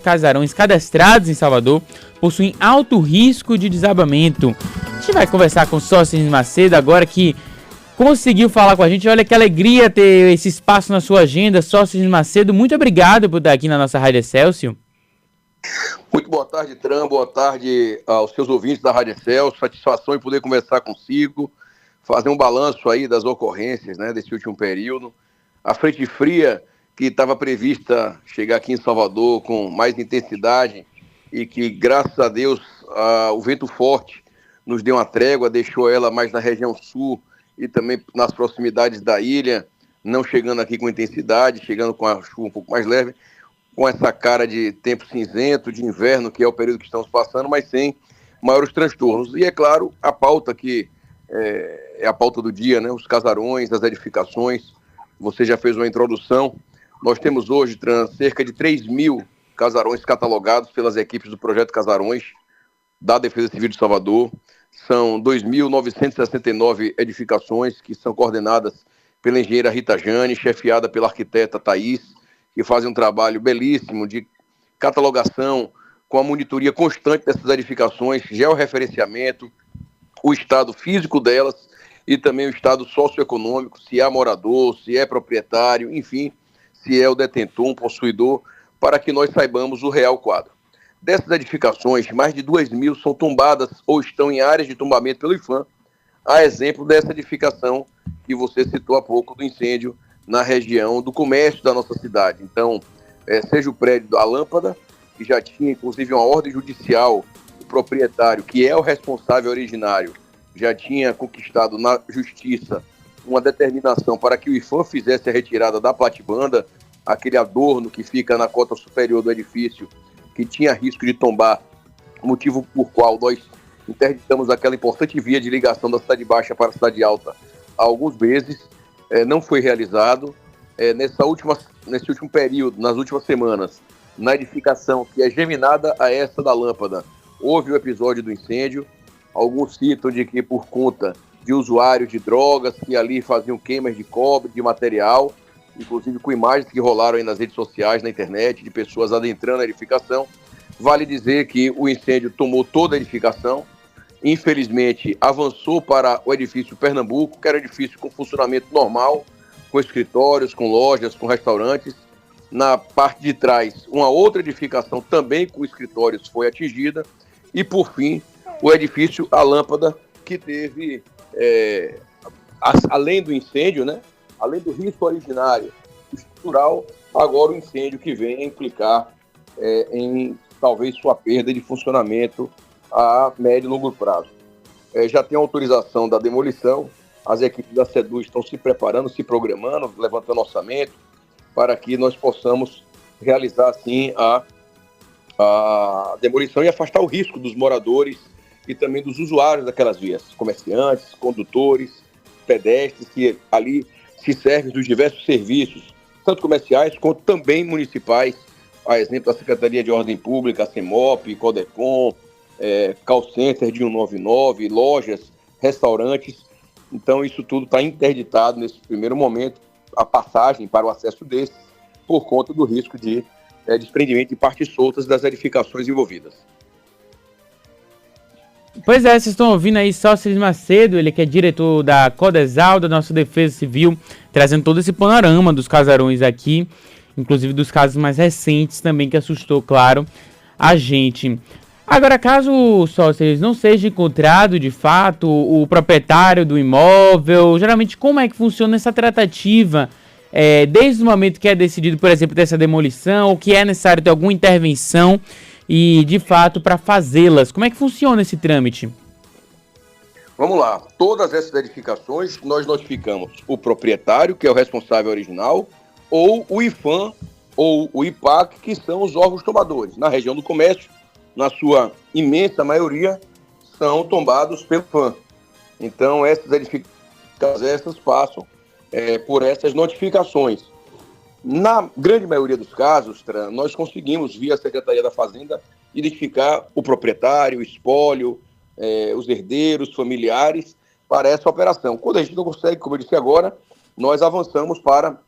casarões cadastrados em Salvador possuem alto risco de desabamento. A gente vai conversar com o Sócrates Macedo agora, que conseguiu falar com a gente. Olha que alegria ter esse espaço na sua agenda. Sócrates Macedo, muito obrigado por estar aqui na nossa Rádio Excelsior. Muito boa tarde, Tram, boa tarde aos seus ouvintes da Rádio Excelsior. Satisfação em poder conversar consigo, fazer um balanço aí das ocorrências, né, desse último período. A frente fria que estava prevista chegar aqui em Salvador com mais intensidade e que, graças a Deus, o vento forte nos deu uma trégua, deixou ela mais na região sul e também nas proximidades da ilha, não chegando aqui com intensidade, chegando com a chuva um pouco mais leve, com essa cara de tempo cinzento, de inverno, que é o período que estamos passando, mas sem maiores transtornos. E, é claro, a pauta que é a pauta do dia, né? Os casarões, as edificações. Você já fez uma introdução. Nós temos hoje, cerca de 3.000 casarões catalogados pelas equipes do Projeto Casarões, da Defesa Civil de Salvador. São 2.969 edificações que são coordenadas pela engenheira Rita Jane, chefiada pela arquiteta Thaís, que fazem um trabalho belíssimo de catalogação com a monitoria constante dessas edificações, georreferenciamento, o estado físico delas e também o estado socioeconômico, se é morador, se é proprietário, enfim, se é o detentor, um possuidor, para que nós saibamos o real quadro. Dessas edificações, mais de 2.000 são tombadas ou estão em áreas de tombamento pelo IPHAN, a exemplo dessa edificação que você citou há pouco, do incêndio na região do comércio da nossa cidade. Então, seja o prédio da Lâmpada, que já tinha inclusive uma ordem judicial, o proprietário, que é o responsável originário, já tinha conquistado na justiça uma determinação para que o IPHAN fizesse a retirada da platibanda, aquele adorno que fica na cota superior do edifício, que tinha risco de tombar, motivo por qual nós interditamos aquela importante via de ligação da Cidade Baixa para a Cidade Alta há alguns meses. Não foi realizado. Nesse último período, nas últimas semanas, na edificação que é geminada a essa da Lâmpada, houve o episódio do incêndio. Alguns citam de que por conta de usuários de drogas que ali faziam queimas de cobre, de material, inclusive com imagens que rolaram aí nas redes sociais, na internet, de pessoas adentrando a edificação. Vale dizer que o incêndio tomou toda a edificação. Infelizmente, avançou para o edifício Pernambuco, que era um edifício com funcionamento normal, com escritórios, com lojas, com restaurantes. Na parte de trás, uma outra edificação também com escritórios foi atingida. E, por fim, o edifício A Lâmpada, que teve, além do incêndio, né, além do risco originário estrutural, agora o incêndio que vem a implicar em talvez sua perda de funcionamento a médio e longo prazo. Já tem autorização da demolição, as equipes da SEDU estão se preparando, se programando, levantando orçamento, para que nós possamos realizar, assim, a demolição e afastar o risco dos moradores e também dos usuários daquelas vias, comerciantes, condutores, pedestres, que ali se servem dos diversos serviços, tanto comerciais quanto também municipais, a exemplo da Secretaria de Ordem Pública, a CEMOP, CODECOM, call center de 199, lojas, restaurantes. Então isso tudo está interditado nesse primeiro momento, a passagem para o acesso desses, por conta do risco de desprendimento de partes soltas das edificações envolvidas. Pois é, vocês estão ouvindo aí Sócrates Macedo, ele que é diretor da Codesal, da nossa Defesa Civil, trazendo todo esse panorama dos casarões aqui, inclusive dos casos mais recentes também, que assustou, claro, a gente. Agora, caso, Sócrates, não seja encontrado, de fato, o proprietário do imóvel, geralmente como é que funciona essa tratativa, desde o momento que é decidido, por exemplo, dessa demolição, ou que é necessário ter alguma intervenção, e, de fato, para fazê-las? Como é que funciona esse trâmite? Vamos lá. Todas essas edificações, nós notificamos o proprietário, que é o responsável original, ou o IPHAN, ou o IPAC, que são os órgãos tombadores. Na região do comércio, na sua imensa maioria, são tombados pelo IPHAN. Então, essas edificações passam por essas notificações. Na grande maioria dos casos, nós conseguimos, via a Secretaria da Fazenda, identificar o proprietário, o espólio, os herdeiros, familiares, para essa operação. Quando a gente não consegue, como eu disse agora, nós avançamos para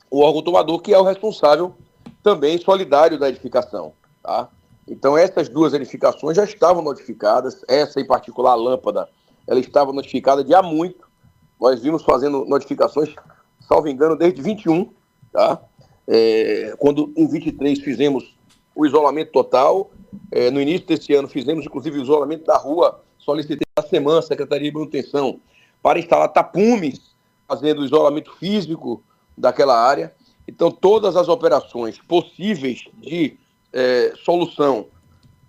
o órgão tomador, que é o responsável também solidário da edificação. tá? Então, essas duas edificações já estavam notificadas, essa em particular, a lâmpada, ela estava notificada de há muito. Nós vimos fazendo notificações, salvo engano, desde 21, tá? Quando em 23 fizemos o isolamento total, no início desse ano fizemos inclusive o isolamento da rua, solicitei a SEMAN, Secretaria de Manutenção, para instalar tapumes, fazendo o isolamento físico daquela área. Então, todas as operações possíveis de solução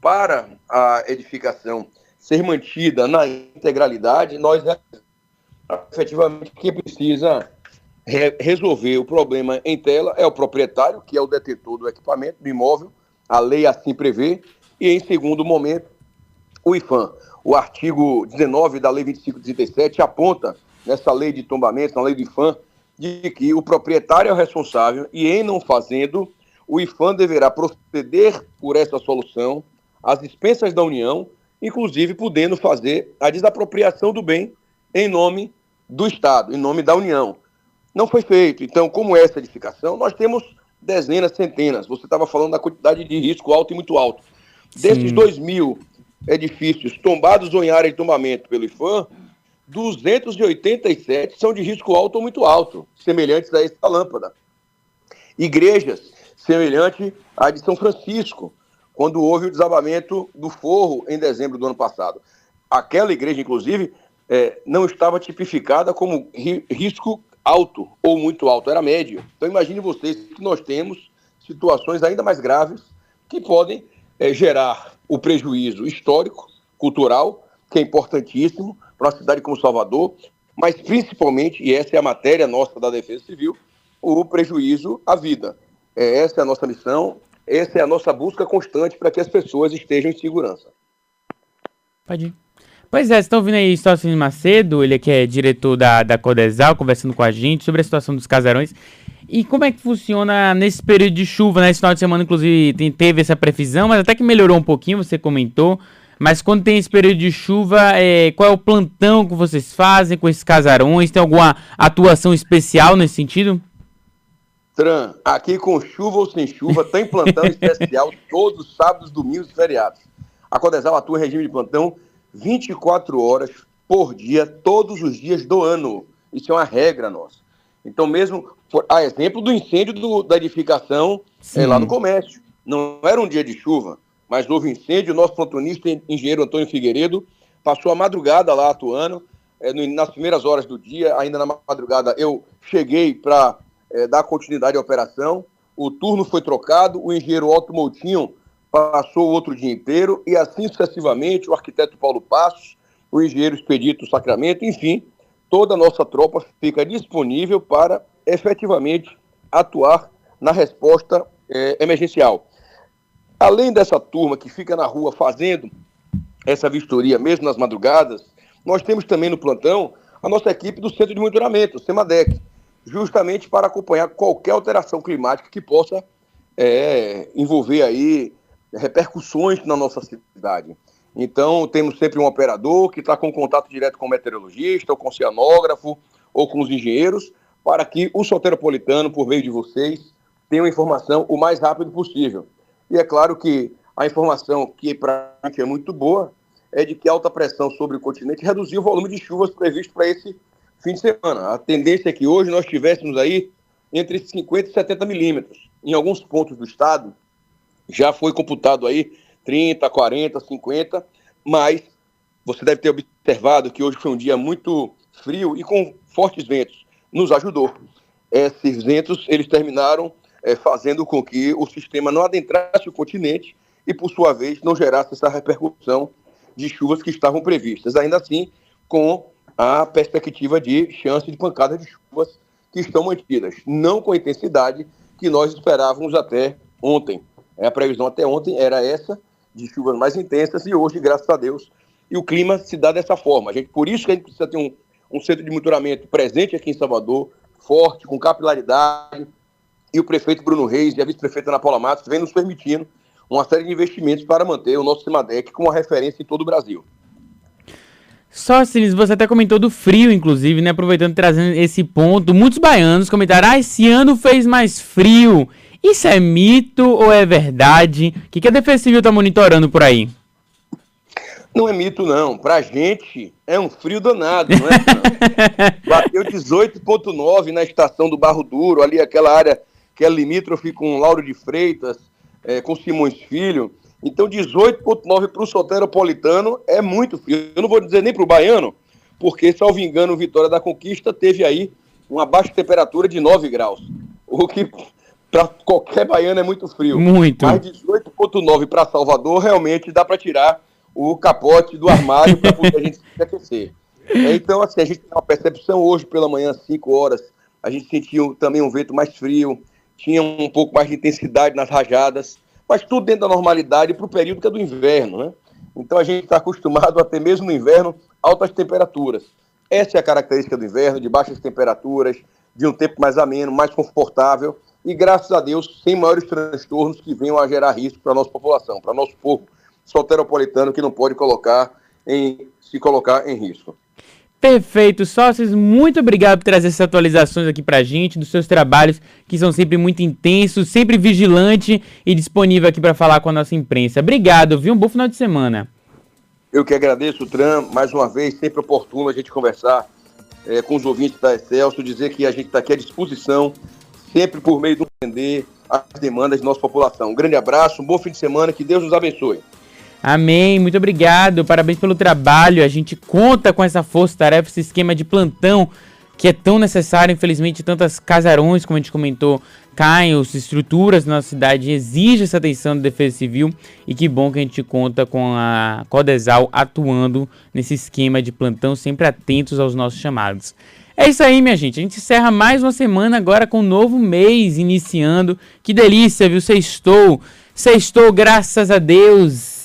para a edificação ser mantida na integralidade, nós efetivamente quem precisa resolver o problema em tela é o proprietário, que é o detentor do equipamento, do imóvel, a lei assim prevê, e em segundo momento, o IPHAN. O artigo 19 da Lei 2537 aponta, nessa lei de tombamento, na lei do IPHAN, de que o proprietário é o responsável e, em não fazendo, o IPHAN deverá proceder por essa solução às expensas da União, inclusive podendo fazer a desapropriação do bem em nome do Estado, em nome da União. Não foi feito. Então, como essa edificação, nós temos dezenas, centenas. Você estava falando da quantidade de risco alto e muito alto. Sim. Desses 2.000 edifícios tombados ou em área de tombamento pelo IPHAN, 287 são de risco alto ou muito alto, semelhantes a essa lâmpada. Igrejas, semelhante à de São Francisco, quando houve o desabamento do forro em dezembro do ano passado. Aquela igreja, inclusive, não estava tipificada como risco alto ou muito alto, era médio. Então, imagine vocês que nós temos situações ainda mais graves que podem gerar o prejuízo histórico, cultural, que é importantíssimo para uma cidade como Salvador, mas principalmente, e essa é a matéria nossa da Defesa Civil, o prejuízo à vida. Essa é a nossa missão, essa é a nossa busca constante para que as pessoas estejam em segurança. Pode ir. Pois é, vocês estão ouvindo aí Sócrates Macedo, ele que é diretor da Codesal, conversando com a gente sobre a situação dos casarões. E como é que funciona nesse período de chuva, né? Esse final de semana, inclusive, teve essa previsão, mas até que melhorou um pouquinho, você comentou. Mas quando tem esse período de chuva, qual é o plantão que vocês fazem com esses casarões? Tem alguma atuação especial nesse sentido? Tran, aqui com chuva ou sem chuva, tem plantão especial todos os sábados, domingos e feriados. A Codesal atua em regime de plantão 24 horas por dia, todos os dias do ano. Isso é uma regra nossa. Então, mesmo, a exemplo do incêndio da edificação lá no comércio. Não era um dia de chuva, mas houve incêndio. O nosso plantonista, engenheiro Antônio Figueiredo, passou a madrugada lá atuando. Nas primeiras horas do dia, ainda na madrugada, eu cheguei para dar continuidade à operação. O turno foi trocado, o engenheiro Otto Moutinho passou o outro dia inteiro, e assim sucessivamente, o arquiteto Paulo Passos, o engenheiro Expedito Sacramento, enfim, toda a nossa tropa fica disponível para efetivamente atuar na resposta emergencial. Além dessa turma que fica na rua fazendo essa vistoria, mesmo nas madrugadas, nós temos também no plantão a nossa equipe do Centro de Monitoramento, o CEMADEC, justamente para acompanhar qualquer alteração climática que possa envolver aí repercussões na nossa cidade. Então, temos sempre um operador que está com contato direto com o meteorologista, ou com o oceanógrafo, ou com os engenheiros, para que o soteropolitano, por meio de vocês, tenha uma informação o mais rápido possível. E é claro que a informação que para a gente é muito boa é de que a alta pressão sobre o continente reduziu o volume de chuvas previsto para esse fim de semana. A tendência é que hoje nós tivéssemos aí entre 50 e 70 milímetros. Em alguns pontos do estado, já foi computado aí 30, 40, 50, mas você deve ter observado que hoje foi um dia muito frio e com fortes ventos. Nos ajudou. Esses ventos, eles terminaram fazendo com que o sistema não adentrasse o continente e, por sua vez, não gerasse essa repercussão de chuvas que estavam previstas. Ainda assim, com a perspectiva de chance de pancadas de chuvas que estão mantidas, não com a intensidade que nós esperávamos até ontem. A previsão até ontem era essa, de chuvas mais intensas, e hoje, graças a Deus, e o clima se dá dessa forma. Por isso que a gente precisa ter um centro de monitoramento presente aqui em Salvador, forte, com capilaridade, e o prefeito Bruno Reis e a vice-prefeita Ana Paula Matos vem nos permitindo uma série de investimentos para manter o nosso CEMADEC como uma referência em todo o Brasil. Sócrates, você até comentou do frio, inclusive, né? Aproveitando, trazendo esse ponto, muitos baianos comentaram, esse ano fez mais frio. Isso é mito ou é verdade? O que a Defesa Civil está monitorando por aí? Não é mito, não. Pra gente é um frio danado, não é? Não. Bateu 18,9 na estação do Barro Duro, ali aquela área que é limítrofe com Lauro de Freitas, com Simões Filho. Então 18,9 para o soteropolitano é muito frio. Eu não vou dizer nem para o baiano, porque, salvo engano, o Vitória da Conquista teve aí uma baixa temperatura de 9 graus. O que para qualquer baiano é muito frio. Muito. Mas 18,9 para Salvador realmente dá para tirar o capote do armário para poder a gente se aquecer. Então, assim, a gente tem uma percepção hoje pela manhã, 5 horas, a gente sentiu também um vento mais frio, tinha um pouco mais de intensidade nas rajadas, mas tudo dentro da normalidade para o período que é do inverno, né? Então a gente está acostumado a ter mesmo no inverno altas temperaturas. Essa é a característica do inverno, de baixas temperaturas, de um tempo mais ameno, mais confortável e, graças a Deus, sem maiores transtornos que venham a gerar risco para a nossa população, para o nosso povo soteropolitano, que não pode se colocar em risco. Perfeito, sócios, muito obrigado por trazer essas atualizações aqui pra gente, dos seus trabalhos, que são sempre muito intensos, sempre vigilante e disponível aqui para falar com a nossa imprensa. Obrigado, viu? Um bom final de semana. Eu que agradeço, Tram, mais uma vez, sempre oportuno a gente conversar com os ouvintes da Excelsior, dizer que a gente está aqui à disposição, sempre por meio do entender as demandas da nossa população. Um grande abraço, um bom fim de semana, que Deus nos abençoe. Amém, muito obrigado, parabéns pelo trabalho, a gente conta com essa força-tarefa, esse esquema de plantão que é tão necessário, infelizmente tantas casarões, como a gente comentou, caem, as estruturas na nossa cidade exigem essa atenção da Defesa Civil e que bom que a gente conta com a Codesal atuando nesse esquema de plantão, sempre atentos aos nossos chamados. É isso aí, minha gente, a gente encerra mais uma semana agora com um novo mês iniciando, que delícia, viu, sextou, graças a Deus.